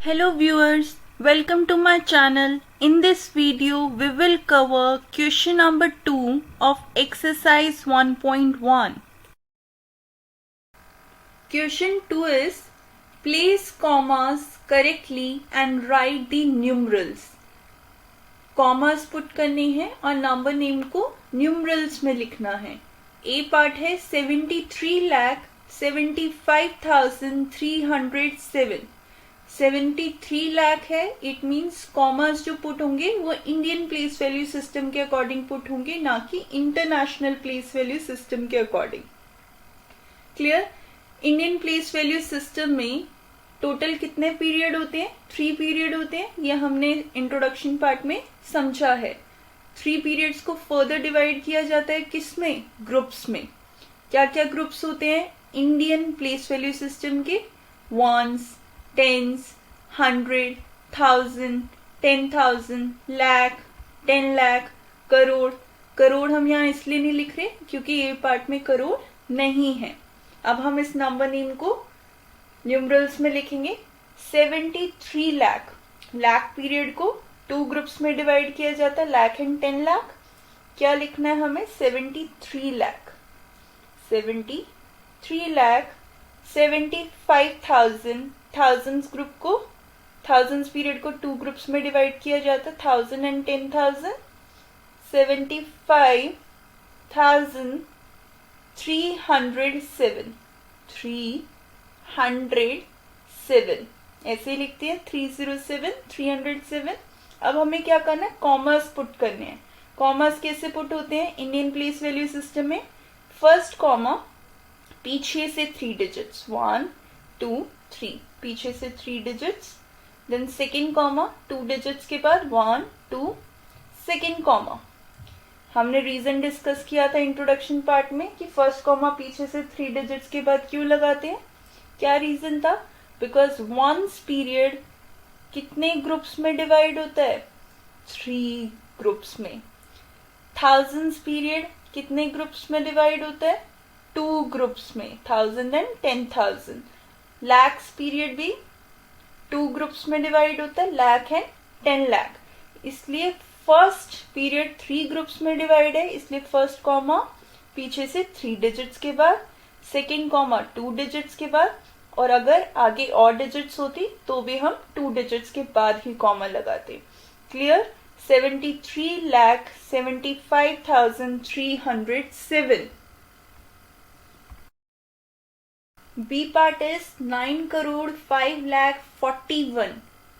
Hello viewers, welcome to my channel. In this video, we will cover question number 2 of exercise 1.1. Question 2 is, place commas correctly and write the numerals. Commas put करने हैं और number name को numerals में लिखना है. A part है 73,75,307. 73 लाख है. It means commerce जो पुट होंगे वो इंडियन प्लेस वैल्यू सिस्टम के अकॉर्डिंग पुट होंगे, ना कि इंटरनेशनल प्लेस वैल्यू सिस्टम के according. Clear? Indian place value system में टोटल कितने पीरियड होते हैं? 3 पीरियड होते हैं. ये हमने इंट्रोडक्शन पार्ट में समझा है. 3 पीरियड्स को फर्दर डिवाइड किया जाता है किसमें? ग्रुप्स में. क्या क्या ग्रुप्स होते हैं इंडियन प्लेस वैल्यू सिस्टम के? Ones, tens, 100, 1000, 10,000, lakh, 10 lakh, crore. करोड़ हम यहाँ इसलिए नहीं लिख रहे क्योंकि ये पार्ट में करोड़ नहीं है. अब हम इस नंबर नेम को न्यूमरल्स में लिखेंगे. 73 लाख. लाख पीरियड को 2 ग्रुप्स में डिवाइड किया जाता है, लाख एंड 10 लाख. क्या लिखना है हमें? 73 लाख. 73 लाख. 75,000. थाउजेंड्स ग्रुप को, थाउजेंड्स पीरियड को 2 ग्रुप्स में डिवाइड किया जाता है, 1000 एंड 10,000. 75,307. 307 ऐसे लिखते हैं. 307, 307. अब हमें क्या करना है? कॉमर्स पुट करने हैं. कॉमर्स कैसे पुट होते हैं इंडियन प्लेस वैल्यू सिस्टम में? फर्स्ट कॉमा पीछे से 3 डिजिट्स, 1 2 3, पीछे से 3 digits. Then second comma 2 digits के बाद 1 2, सेकेंड कॉमा. हमने रीजन डिस्कस किया था इंट्रोडक्शन पार्ट में कि फर्स्ट कॉमा पीछे से 3 डिजिट्स के बाद क्यों लगाते हैं. क्या रीजन था? बिकॉज वंस पीरियड कितने ग्रुप्स में डिवाइड होता है? 3 ग्रुप्स में. थाउजेंड्स पीरियड कितने ग्रुप्स में डिवाइड होता है? 2 ग्रुप्स में, 1000 एंड 10,000. लैक्स पीरियड भी 2 ग्रुप्स में डिवाइड होता है, लाख एंड 10 लाख. इसलिए फर्स्ट पीरियड 3 ग्रुप्स में डिवाइड है, इसलिए फर्स्ट कॉमा पीछे से 3 डिजिट्स के बाद, सेकेंड कॉमा 2 डिजिट्स के बाद, और अगर आगे और डिजिट्स होती तो भी हम 2 डिजिट्स के बाद ही कॉमा लगाते. Clear? 73,75,307. B part is 9,05,41,000.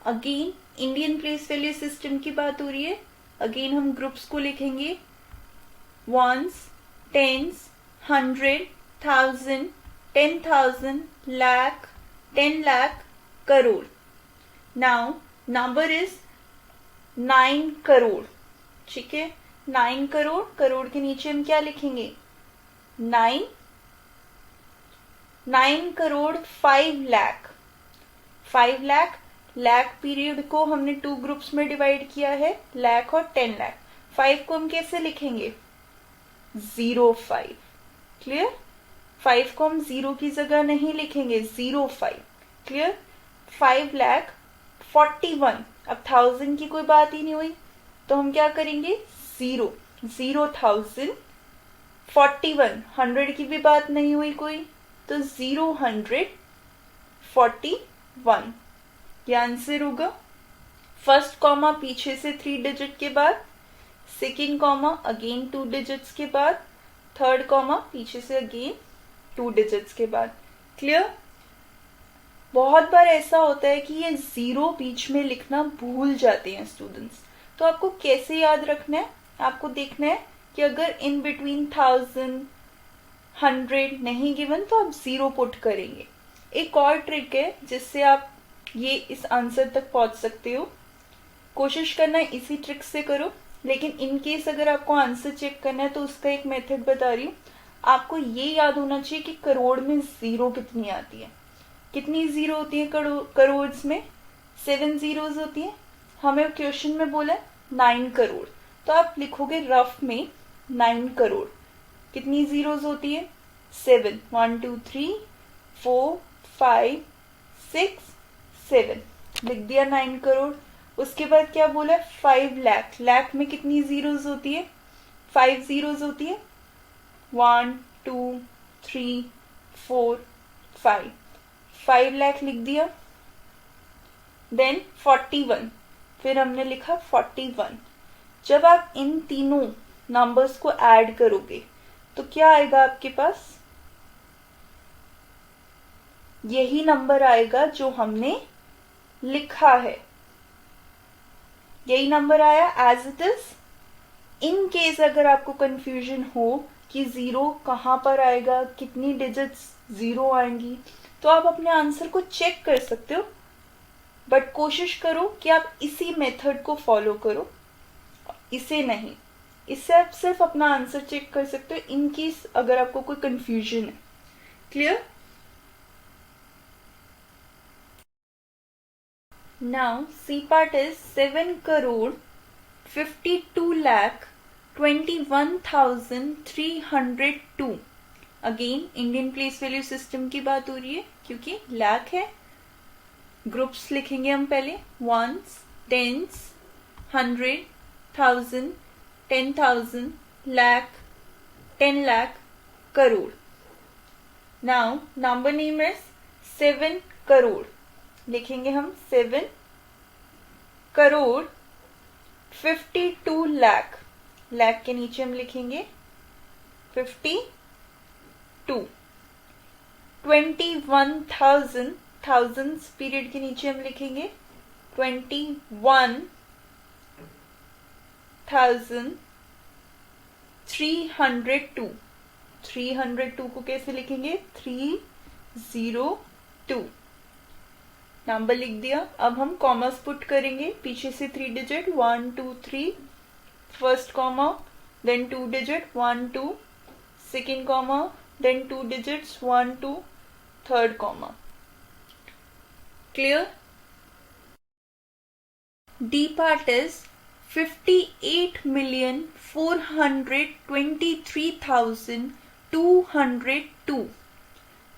Again Indian place value system की बात हो रही है. अगेन हम ग्रुप्स को लिखेंगे. Ones, tens, 100, 1000, 10,000, lakh, 10 lakh, crore. Now number is 9 crore. ठीक है, 9 करोड़. करोड़ के नीचे हम क्या लिखेंगे? 9 करोड़ 5 लाख. 5 लाख. लाख पीरियड को हमने 2 ग्रुप्स में डिवाइड किया है, लाख और 10 लाख. 5 को हम कैसे लिखेंगे? 05. क्लियर? 5 को हम 0 की जगह नहीं लिखेंगे, 05. क्लियर? 5 लाख 41. अब 1000 की कोई बात ही नहीं हुई तो हम क्या करेंगे? 0,000. 41, 100 की भी बात नहीं हुई कोई तो 0,141. ये आंसर होगा. फर्स्ट कॉमा पीछे से 3 डिजिट के बाद, सेकेंड कॉमा अगेन 2 डिजिट्स के बाद, थर्ड कॉमा पीछे से अगेन 2 डिजिट्स के बाद. क्लियर? बहुत बार ऐसा होता है कि ये 0 बीच में लिखना भूल जाते हैं स्टूडेंट्स. तो आपको कैसे याद रखना है? आपको देखना है कि अगर इन बिटवीन 1000 100 नहीं गिवन तो आप 0 पुट करेंगे. एक और ट्रिक है जिससे आप ये इस आंसर तक पहुंच सकते हो. कोशिश करना है इसी ट्रिक से करो, लेकिन इन केस अगर आपको आंसर चेक करना है तो उसका एक मेथड बता रही हूँ. आपको ये याद होना चाहिए कि करोड़ में 0 कितनी आती है. कितनी 0 होती है करोड़ में? 7 zeros होती है. हमें क्वेश्चन में बोला 9 करोड़, तो आप लिखोगे रफ में 9 करोड़. कितनी जीरोस होती है? 7. 1 2 3 4 5 6 7. लिख दिया 9 करोड़। उसके बाद क्या बोला, 5 लाख। लाख में कितनी जीरोस होती है, 5 जीरोस होती है, 1 2 3 4 5, 5 लाख लिख दिया। देन 41, फिर हमने लिखा 41। जब आप इन तीनों नंबर्स को ऐड करोगे तो क्या आएगा आपके पास, यही नंबर आएगा जो हमने लिखा है, यही नंबर आया as it is. In case अगर आपको कंफ्यूजन हो कि जीरो कहां पर आएगा, कितनी डिजिट्स जीरो आएंगी, तो आप अपने आंसर को चेक कर सकते हो, बट कोशिश करो कि आप इसी मेथड को फॉलो करो, इसे नहीं। इससे आप सिर्फ अपना आंसर चेक कर सकते हो इन केस अगर आपको कोई कंफ्यूजन है। Clear? Now C part is 7 crore 52 lakh 21,302। Again Indian place value system की बात हो रही है क्योंकि लाख है। ग्रुप्स लिखेंगे हम पहले, ones, tens, 100, 1000, 10,000, lakh, 10 lakh, crore. Now number name is 7 crore. लिखेंगे हम 7 करोड़ 52 लाख। लाख के नीचे हम लिखेंगे 52। 21,000, थाउजेंड्स पीरियड के नीचे हम लिखेंगे 21,302। 302 को कैसे लिखेंगे, 302। नंबर लिख दिया। अब हम कॉमर्स पुट करेंगे, पीछे से 3 digit 1 2 3, first comma, then 2 digit 1 2, second comma, then 2 digits 1 2, third comma. Clear? D part is 58,423,202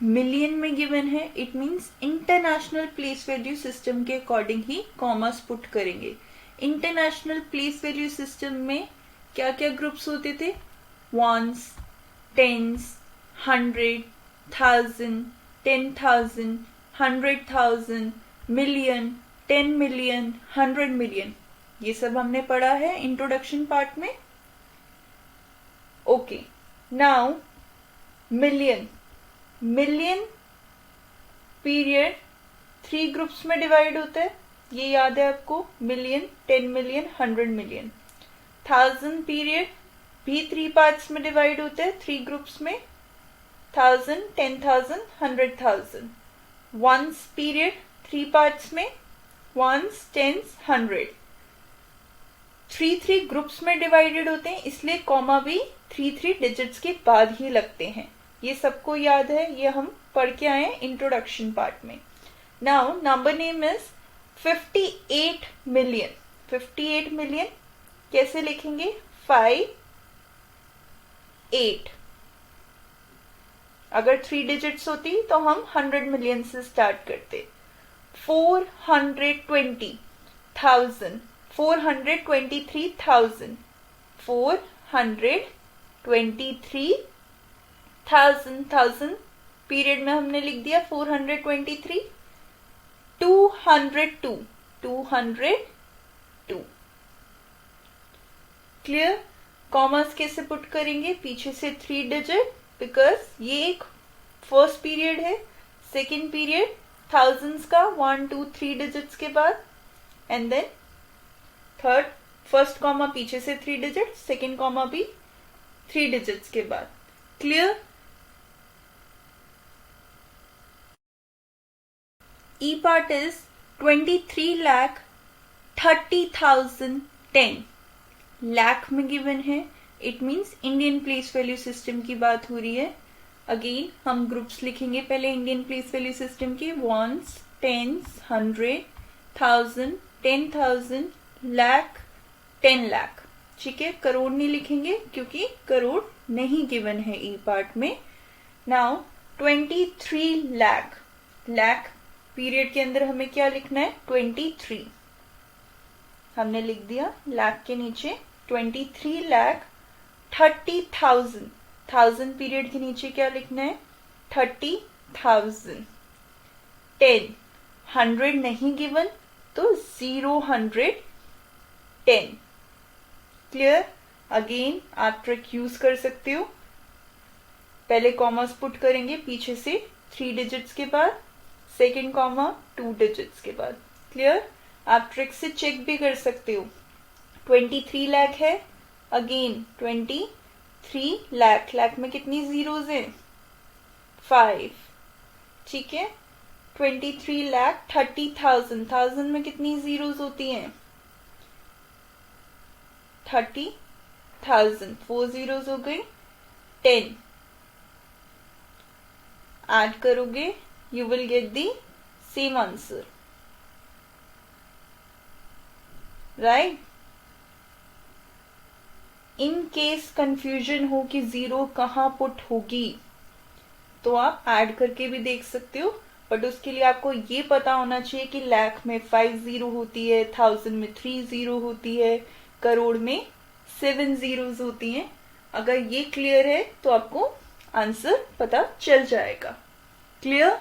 million में गिवन है। It means international place value system के अकॉर्डिंग ही कॉमर्स पुट करेंगे। इंटरनेशनल प्लेस वैल्यू सिस्टम में क्या क्या ग्रुप्स होते थे, ones, tens, 100, 1000, 10,000, 100,000, million, 10 million, 100 million. ये सब हमने पढ़ा है इंट्रोडक्शन पार्ट में। Okay, now million. Million period 3 groups में डिवाइड होता है, ये याद है आपको, मिलियन, 10 मिलियन, 100 मिलियन। 1000 पीरियड भी 3 पार्ट्स में डिवाइड होता है, 3 ग्रुप्स में, 1000, 10,000, 100,000। वंस पीरियड 3 पार्ट्स में, वंस, टेंस, 100। 3 ग्रुप्स में डिवाइडेड होते हैं, इसलिए कॉमा भी 3 डिजिट्स के बाद ही लगते हैं। ये सबको याद है, ये हम पढ़ के आए इंट्रोडक्शन पार्ट में। Now number name is 58 million. 58 million कैसे लिखेंगे, 5 8। अगर 3 डिजिट्स होती तो हम 100 मिलियन से स्टार्ट करते। 420,000, 423,000, 423,000 पीरियड में हमने लिख दिया 423। 202, 202। क्लियर? कॉमर्स कैसे पुट करेंगे, पीछे से 3 डिजिट, बिकॉज ये एक फर्स्ट पीरियड है, सेकेंड पीरियड थाउजेंड्स का 1 2 3 डिजिट्स के बाद, and then third, first comma पीछे से 3 डिजिट, सेकेंड कॉमा भी 3 डिजिट्स के बाद। Clear? E part is 23,30,010। Lakh में गिवन है, it means Indian place value system की बात हो रही है। अगेन हम ग्रुप्स लिखेंगे पहले इंडियन प्लेस वैल्यू सिस्टम के, वंस, टेंस, 100, 1000, 10,000, लाख, 10 लाख। ठीक है, करोड़ नहीं लिखेंगे क्योंकि करोड़ नहीं गिवन है ई पार्ट में। नाउ 23 लाख। लाख पीरियड के अंदर हमें क्या लिखना है 23, हमने लिख दिया लाख के नीचे 23,30,000, 1000 पीरियड के नीचे क्या लिखना है 30,000। 10 100 नहीं गिवन तो 0 100 10। क्लियर? अगेन आप ट्रिक यूज कर सकते हो, पहले कॉमास पुट करेंगे पीछे से 3 डिजिट्स के बाद, सेकेंड कॉमा 2 डिजिट्स के बाद। क्लियर? आप ट्रिक से चेक भी कर सकते हो। 23 लाख है, अगेन 23 लाख, लाख में कितनी जीरोज हैं 5, ठीक है। 23,30,000, 1000 में कितनी जीरोज होती हैं 30,000, 4 जीरोज हो गई। 10 ऐड करोगे you will get the same answer, right. In case confusion हो कि जीरो कहाँ पुट होगी तो आप ऐड करके भी देख सकते हो, बट उसके लिए आपको ये पता होना चाहिए कि लाख में 5 जीरो होती है, 1000 में 3 जीरो होती है, करोड़ में 7 जीरोज होती हैं। अगर ये क्लियर है तो आपको आंसर पता चल जाएगा। क्लियर?